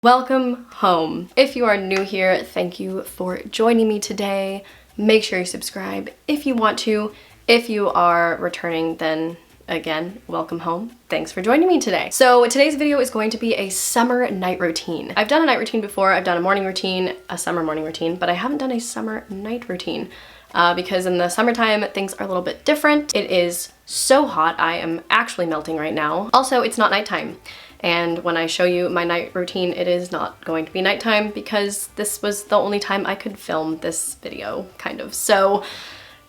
Welcome home. If you are new here, thank you for joining me today. Make sure you subscribe if you want to. If you are returning, then again, welcome home. Thanks for joining me today. So today's video is going to be a summer night routine. I've done a night routine before. I've done a morning routine, a summer morning routine, but I haven't done a summer night routine because in the summertime, things are a little bit different. It is so hot. I am actually melting right now. Also, it's not nighttime. And when I show you my night routine, it is not going to be nighttime because this was the only time I could film this video, kind of. So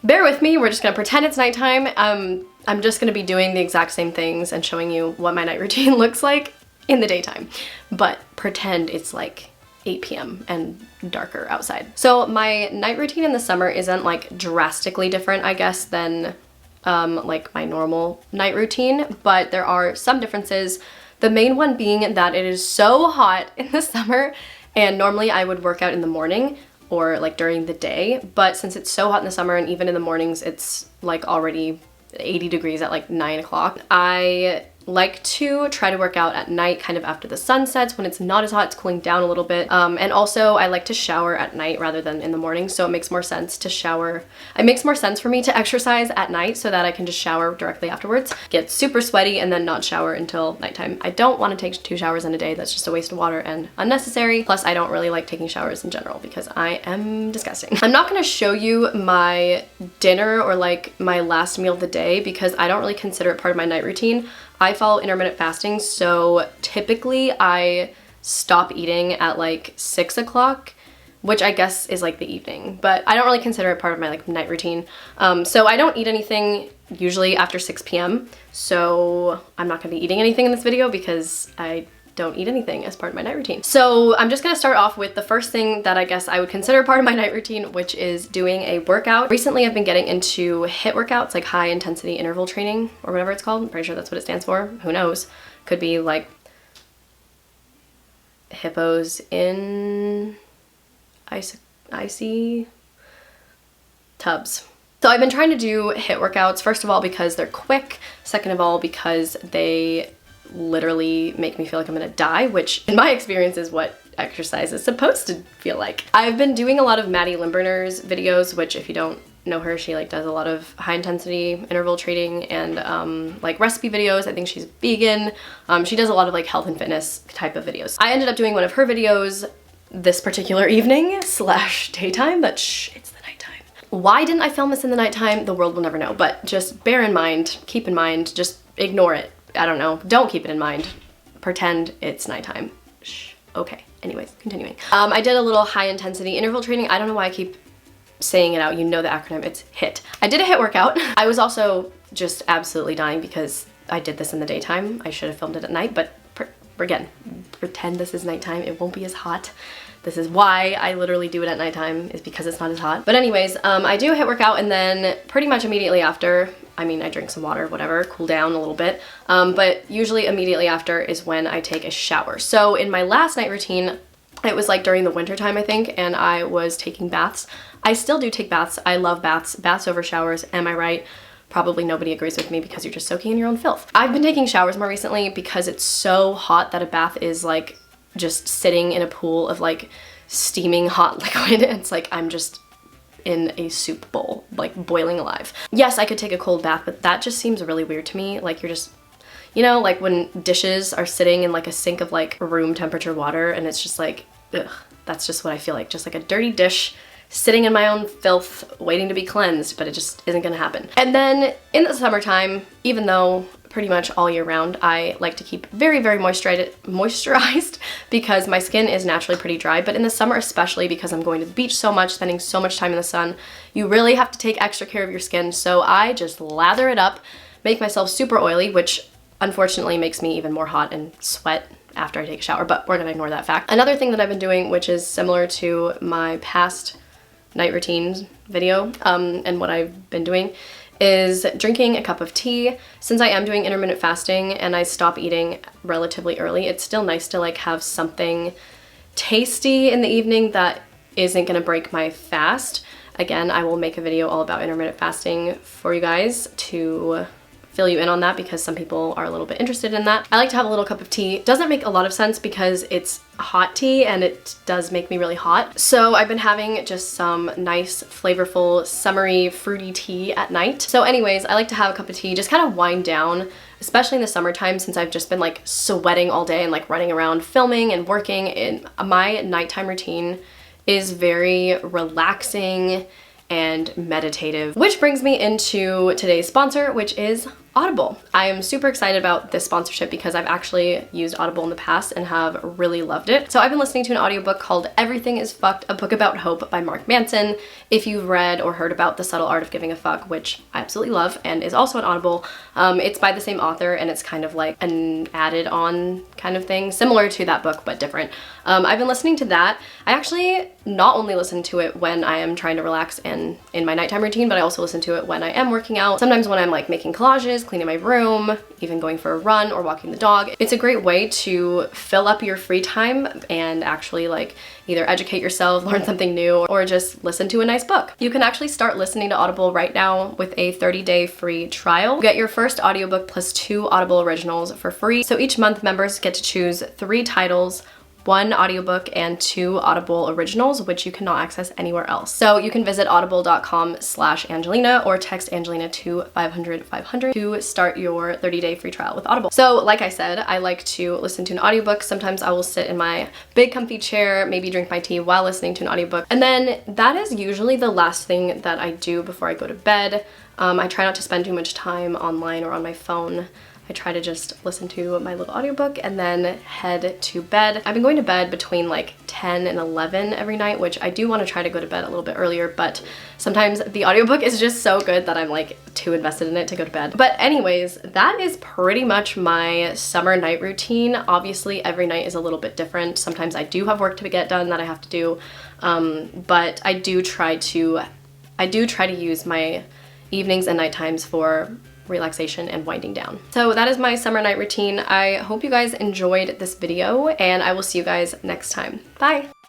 bear with me, we're just gonna pretend it's nighttime. I'm just gonna be doing the exact same things and showing you what my night routine looks like in the daytime, but pretend it's like 8 p.m. and darker outside. So my night routine in the summer isn't like drastically different, I guess, than like my normal night routine, but there are some differences. The main one being that it is so hot in the summer, and normally I would work out in the morning or like during the day, but since it's so hot in the summer and even in the mornings it's like already 80 degrees at like 9 o'clock, I like to try to work out at night, kind of after the sun sets when it's not as hot, it's cooling down a little bit. And also I like to shower at night rather than in the morning, so it makes more sense to shower. It makes more sense for me to exercise at night so that I can just shower directly afterwards, get super sweaty, and then not shower until nighttime. I don't want to take 2 showers in a day. That's just a waste of water and unnecessary. Plus, I don't really like taking showers in general because I am disgusting. I'm not going to show you my dinner or like my last meal of the day because I don't really consider it part of my night routine. I follow intermittent fasting, so typically I stop eating at like 6 o'clock, which I guess is like the evening, but I don't really consider it part of my like night routine. So I don't eat anything usually after 6 p.m. So I'm not gonna be eating anything in this video because I don't eat anything as part of my night routine. So I'm just gonna start off with the first thing that I guess I would consider part of my night routine, which is doing a workout. Recently I've been getting into HIIT workouts, like high intensity interval training or whatever it's called. I'm pretty sure that's what it stands for. Who knows? Could be like hippos in icy tubs. So I've been trying to do HIIT workouts, first of all because they're quick, second of all because they literally make me feel like I'm gonna die, which in my experience is what exercise is supposed to feel like. I've been doing a lot of Maddie Limberner's videos, which if you don't know her, she like does a lot of high intensity interval training and like recipe videos. I think she's vegan. She does a lot of like health and fitness type of videos. I ended up doing one of her videos this particular evening / daytime, but it's the nighttime. Why didn't I film this in the nighttime? The world will never know, but just bear in mind, keep in mind, just ignore it. I don't know. Don't keep it in mind. Pretend it's nighttime. Shh. Okay. Anyways, continuing. I did a little high intensity interval training. I don't know why I keep saying it out. You know the acronym. It's HIIT. I did a HIIT workout. I was also just absolutely dying because I did this in the daytime. I should have filmed it at night, but again, pretend this is nighttime. It won't be as hot. This is why I literally do it at nighttime, is because it's not as hot. But anyways, I do a HIIT workout and then pretty much immediately after, I mean, I drink some water, whatever, cool down a little bit. But usually immediately after is when I take a shower. So in my last night routine, it was like during the winter time, I think, and I was taking baths. I still do take baths. I love baths. Baths over showers, am I right? Probably nobody agrees with me because you're just soaking in your own filth. I've been taking showers more recently because it's so hot that a bath is like just sitting in a pool of like steaming hot liquid. It's like I'm just in a soup bowl, like boiling alive. Yes, I could take a cold bath, but that just seems really weird to me. Like you're just, you know, like when dishes are sitting in like a sink of like room temperature water and it's just like, ugh, that's just what I feel like. Just like a dirty dish sitting in my own filth waiting to be cleansed, but it just isn't gonna happen. And then in the summertime, even though pretty much all year round, I like to keep very, very moisturized because my skin is naturally pretty dry, but in the summer especially because I'm going to the beach so much, spending so much time in the sun, you really have to take extra care of your skin. So I just lather it up, make myself super oily, which unfortunately makes me even more hot and sweat after I take a shower, but we're gonna ignore that fact. Another thing that I've been doing, which is similar to my past night routines video and what I've been doing, is drinking a cup of tea. Since I am doing intermittent fasting and I stop eating relatively early, it's still nice to like have something tasty in the evening that isn't gonna break my fast. Again, I will make a video all about intermittent fasting for you guys to fill you in on that because some people are a little bit interested in that. I like to have a little cup of tea. Doesn't make a lot of sense because it's hot tea and it does make me really hot. So I've been having just some nice, flavorful, summery, fruity tea at night. So anyways, I like to have a cup of tea, just kind of wind down, especially in the summertime since I've just been like sweating all day and like running around filming and working. And my nighttime routine is very relaxing and meditative, which brings me into today's sponsor, which is Audible. I am super excited about this sponsorship because I've actually used Audible in the past and have really loved it. So I've been listening to an audiobook called Everything is Fucked, a book about hope by Mark Manson. If you've read or heard about The Subtle Art of Giving a Fuck, which I absolutely love and is also on Audible, it's by the same author and it's kind of like an added on kind of thing, similar to that book but different. I've been listening to that. I actually not only listen to it when I am trying to relax and in my nighttime routine, but I also listen to it when I am working out. Sometimes when I'm like making collages, cleaning my room, even going for a run or walking the dog. It's a great way to fill up your free time and actually like either educate yourself, learn something new, or just listen to a nice book. You can actually start listening to Audible right now with a 30-day free trial. You get your first audiobook plus 2 Audible originals for free. So each month members get to choose 3 titles, 1 audiobook and 2 Audible originals, which you cannot access anywhere else. So you can visit audible.com/Angelina or text Angelina to 500-500 to start your 30-day free trial with Audible. So like I said, I like to listen to an audiobook. Sometimes I will sit in my big comfy chair, maybe drink my tea while listening to an audiobook. And then that is usually the last thing that I do before I go to bed. I try not to spend too much time online or on my phone. I try to just listen to my little audiobook and then head to bed. I've been going to bed between like 10 and 11 every night, which I do want to try to go to bed a little bit earlier, but sometimes the audiobook is just so good that I'm like too invested in it to go to bed. But anyways, that is pretty much my summer night routine. Obviously, every night is a little bit different. Sometimes I do have work to get done that I have to do, but I do try to use my evenings and night times for relaxation and winding down. So that is my summer night routine. I hope you guys enjoyed this video and I will see you guys next time. Bye!